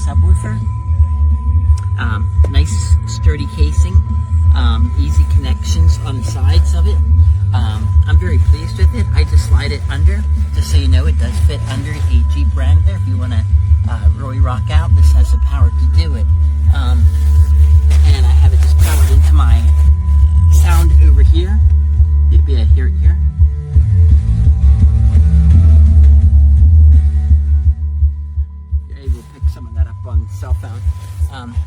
subwoofer. Nice sturdy casing, easy connections on the sides of it. I'm very pleased with it. I just slide it under, just so you know it does fit under a Jeep Wrangler. If you want to really rock out, this has the power to do it. And I have it just powered into my sound over here. You'll be able to hear it here. You're able to pick some of that up on the cell phone.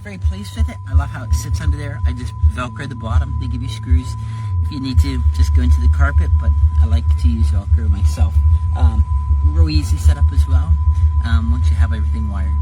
Very pleased with it. I love how it sits under there. I just Velcro the bottom. They give you screws. If you need to, just go into the carpet, but I like to use Velcro myself. Real easy setup as well, once you have everything wired.